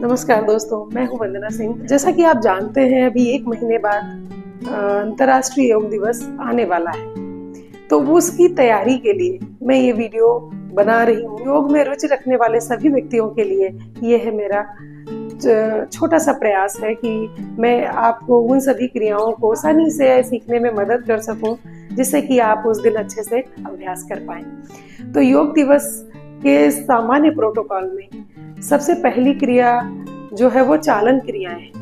नमस्कार दोस्तों, मैं हूं वंदना सिंह। जैसा कि आप जानते हैं, अभी 1 महीने बाद अंतर्राष्ट्रीय योग दिवस आने वाला है, तो उसकी तैयारी के लिए मैं ये वीडियो बना रही हूँ। योग में रुचि रखने वाले सभी व्यक्तियों के लिए ये है मेरा छोटा सा प्रयास है कि मैं आपको उन सभी क्रियाओं को आसानी से सीखने में मदद कर सकूं, जिससे कि आप उस दिन अच्छे से अभ्यास कर पाएं। तो योग दिवस के सामान्य प्रोटोकॉल में सबसे पहली क्रिया जो है वो चालन क्रियाएं हैं,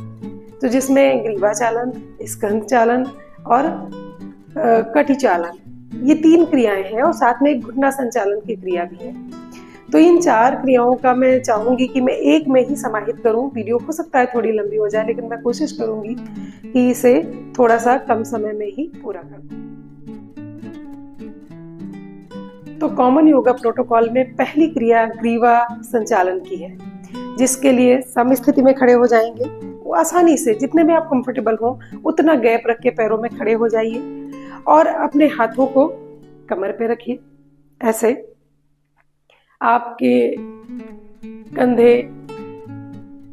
तो जिसमें ग्रीवा चालन, स्कंद चालन और कटी चालन, ये 3 क्रियाएं हैं और साथ में एक घुटना संचालन की क्रिया भी है। तो इन 4 क्रियाओं का मैं चाहूंगी कि मैं एक में ही समाहित करूं। वीडियो हो सकता है थोड़ी लंबी हो जाए, लेकिन मैं कोशिश करूंगी कि इसे थोड़ा सा कम समय में ही पूरा कर दूं। तो कॉमन योगा प्रोटोकॉल में पहली क्रिया ग्रीवा संचालन की है, जिसके लिए समस्थिति में खड़े हो जाएंगे। वो आसानी से, जितने में आप कंफर्टेबल हो उतना गैप रख के पैरों में खड़े हो जाइए और अपने हाथों को कमर पे रखिए। ऐसे आपके कंधे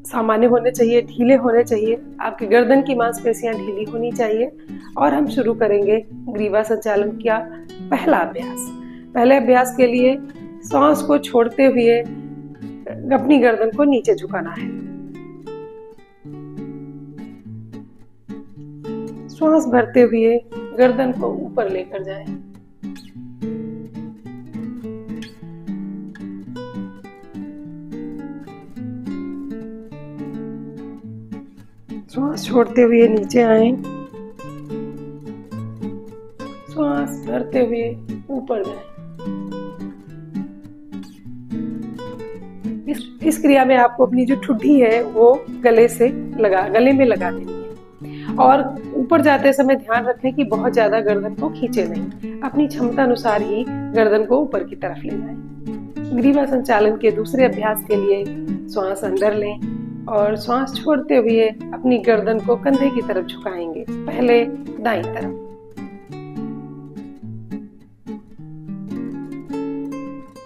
सामान्य होने चाहिए, ढीले होने चाहिए, आपकी गर्दन की मांसपेशियां ढीली होनी चाहिए। और हम शुरू करेंगे ग्रीवा संचालन का पहला अभ्यास। पहले अभ्यास के लिए सांस को छोड़ते हुए अपनी गर्दन को नीचे झुकाना है। श्वास भरते हुए गर्दन को ऊपर लेकर जाएं। श्वास छोड़ते हुए नीचे आए। श्वास भरते हुए ऊपर जाएं। इस क्रिया में आपको अपनी जो ठुड्डी है वो गले में लगा देनी है और ऊपर जाते समय ध्यान रखें कि बहुत ज्यादा गर्दन को खींचे नहीं। अपनी क्षमता अनुसार ही गर्दन को ऊपर की तरफ ले जाएं। ग्रीवा संचालन के दूसरे अभ्यास के लिए श्वास अंदर लें और श्वास छोड़ते हुए अपनी गर्दन को कंधे की तरफ झुकाएंगे। पहले दाईं तरफ।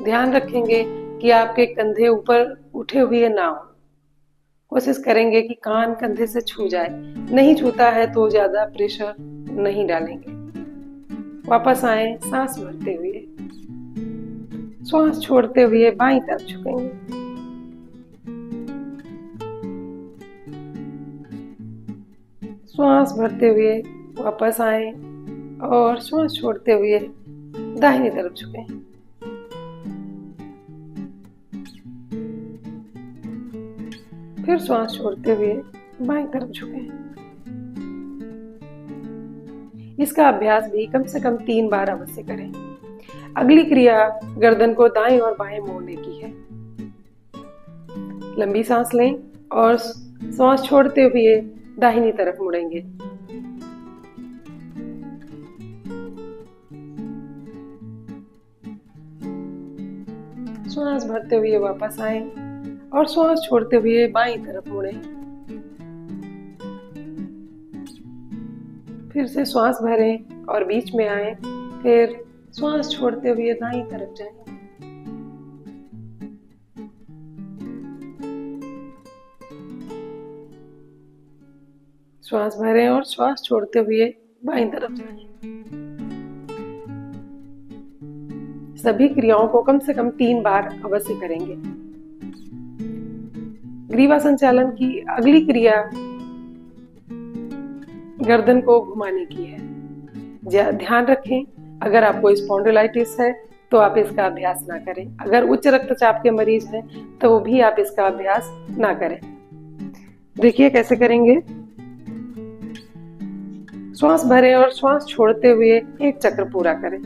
ध्यान रखेंगे कि आपके कंधे ऊपर उठे हुए ना हो। कोशिश करेंगे कि कान कंधे से छू जाए। नहीं छूता है तो ज्यादा प्रेशर नहीं डालेंगे। वापस आए, सांस भरते हुए श्वास छोड़ते हुए बाईं तरफ झुकेंगे। श्वास भरते हुए वापस आए और श्वास छोड़ते हुए दाहिनी तरफ झुकें। फिर श्वास छोड़ते हुए बाईं तरफ झुकें। इसका अभ्यास भी कम से कम 3 बार अवश्य करें। अगली क्रिया गर्दन को दाएं और बाएं मोड़ने की है। लंबी सांस लें और श्वास छोड़ते हुए दाहिनी तरफ मुड़ेंगे। श्वास भरते हुए वापस आए और श्वास छोड़ते हुए बाईं तरफ मुड़ें। फिर से श्वास भरें और बीच में आए, फिर श्वास छोड़ते हुए दाईं तरफ जाएं। श्वास भरें और श्वास छोड़ते हुए बाईं तरफ जाएं। सभी क्रियाओं को कम से कम 3 बार अवश्य करेंगे। ग्रीवा संचालन की अगली क्रिया गर्दन को घुमाने की है। ध्यान रखें, अगर आपको स्पॉन्डिलाइटिस है तो आप इसका अभ्यास ना करें। अगर उच्च रक्तचाप के मरीज हैं तो भी आप इसका अभ्यास ना करें। देखिए कैसे करेंगे। श्वास भरें और श्वास छोड़ते हुए एक चक्र पूरा करें।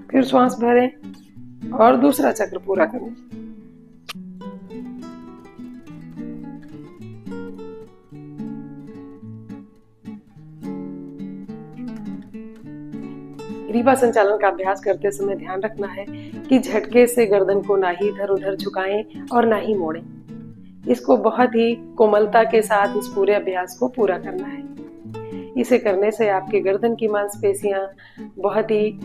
फिर श्वास भरें और दूसरा चक्र पूरा करें। ग्रीवा संचालन का अभ्यास करते समय ध्यान रखना है कि झटके से गर्दन को ना ही इधर उधर झुकाएं और ना ही मोड़ें। इसको बहुत ही कोमलता के साथ इस पूरे अभ्यास को पूरा करना है। इसे करने से आपके गर्दन की मांसपेशियां बहुत ही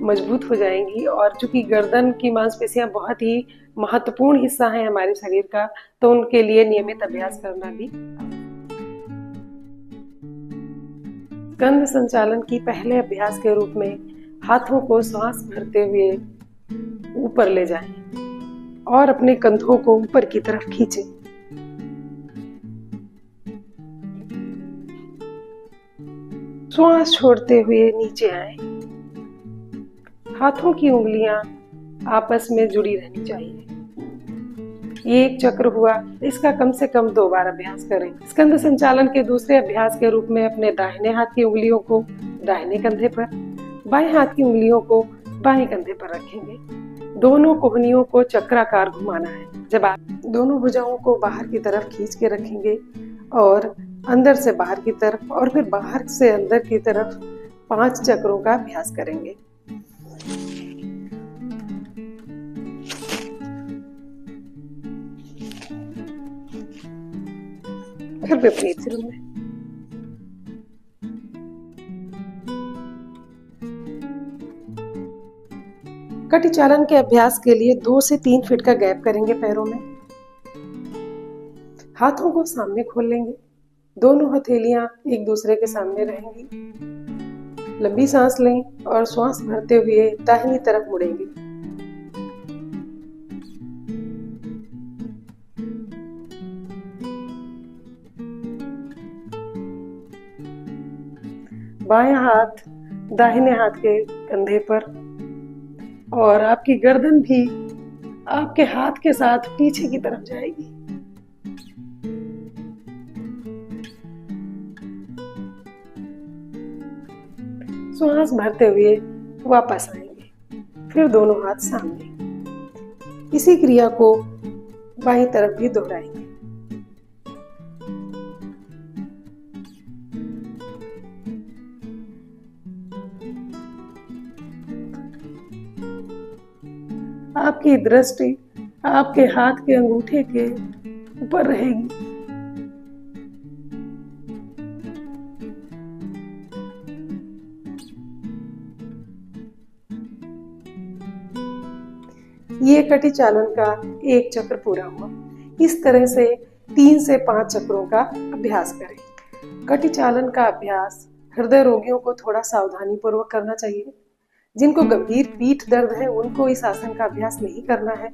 मजबूत हो जाएंगी, और चूंकि गर्दन की मांसपेशियां बहुत ही महत्वपूर्ण हिस्सा है हमारे शरीर का, तो उनके लिए नियमित अभ्यास करना भी। स्कंद संचालन की पहले अभ्यास के रूप में हाथों को श्वास भरते हुए ऊपर ले जाएं और अपने कंधों को ऊपर की तरफ खींचें। श्वास छोड़ते हुए नीचे आएं। हाथों की उंगलियां आपस में जुड़ी रहनी चाहिए। ये एक चक्र हुआ, इसका कम से कम 2 बार अभ्यास करें। स्कंद संचालन के दूसरे अभ्यास के रूप में अपने दाहिने हाथ की उंगलियों को दाहिने कंधे पर, बाएं हाथ की उंगलियों को बाएं कंधे पर रखेंगे। दोनों कोहनियों को चक्राकार घुमाना है। जब आप दोनों भुजाओं को बाहर की तरफ खींच के रखेंगे और अंदर से बाहर की तरफ और फिर बाहर से अंदर की तरफ 5 चक्रों का अभ्यास करेंगे। फिर विपरीत सिरों में। कटी चालन के अभ्यास के लिए 2 से 3 फीट का गैप करेंगे पैरों में। हाथों को सामने खोल लेंगे। दोनों हथेलियां एक दूसरे के सामने रहेंगी। लंबी सांस लें और श्वास भरते हुए दाहिनी तरफ मुड़ेंगे। बायां हाथ दाहिने हाथ के कंधे पर, और आपकी गर्दन भी आपके हाथ के साथ पीछे की तरफ जाएगी। श्वास भरते हुए वापस आएंगे। फिर दोनों हाथ सामने। इसी क्रिया को बाईं तरफ भी दोहराएंगे। आपकी दृष्टि आपके हाथ के अंगूठे के ऊपर रहेगी। ये कटी चालन का एक चक्र पूरा हुआ। इस तरह से 3 से 5 चक्रों का अभ्यास करें। कटी चालन का अभ्यास हृदय रोगियों को थोड़ा सावधानी पूर्वक करना चाहिए। जिनको गंभीर पीठ दर्द है उनको इस आसन का अभ्यास नहीं करना है,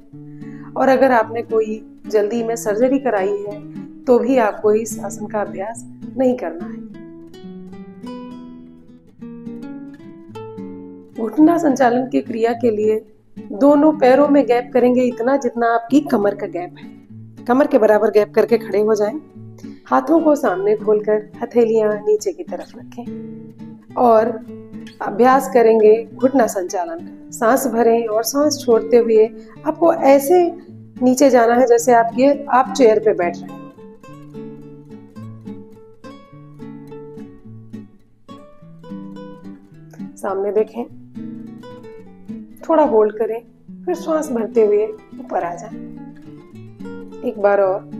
और अगर आपने कोई जल्दी में सर्जरी कराई है तो भी आपको इस आसन का अभ्यास नहीं करना है। घुटना संचालन की क्रिया के लिए दोनों पैरों में गैप करेंगे इतना जितना आपकी कमर का गैप है। कमर के बराबर गैप करके खड़े हो जाएं। हाथों को सामने खोलकर हथेलियां नीचे की तरफ रखें और अभ्यास करेंगे घुटना संचालन। सांस भरें और सांस छोड़ते हुए आपको ऐसे नीचे जाना है जैसे आप चेयर पे बैठ रहे हैं। सामने देखें, थोड़ा होल्ड करें, फिर श्वास भरते हुए ऊपर आ जाएं। एक बार और।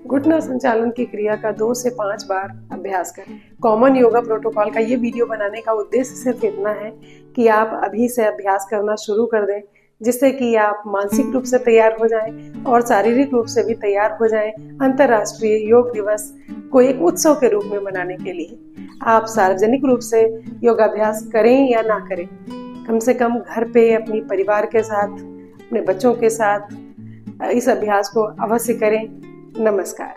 घुटना संचालन की क्रिया का 2 से 5 बार अभ्यास करें। कॉमन योगा प्रोटोकॉल का ये वीडियो बनाने का उद्देश्य सिर्फ इतना है कि आप अभी से अभ्यास करना शुरू कर दें, जिससे कि आप मानसिक रूप से तैयार हो जाएं और शारीरिक रूप से भी तैयार हो जाएं अंतर्राष्ट्रीय योग दिवस को एक उत्सव के रूप में मनाने के लिए। आप सार्वजनिक रूप से योगाभ्यास करें या ना करें, कम से कम घर पे अपनी परिवार के साथ, अपने बच्चों के साथ इस अभ्यास को अवश्य करें। नमस्कार।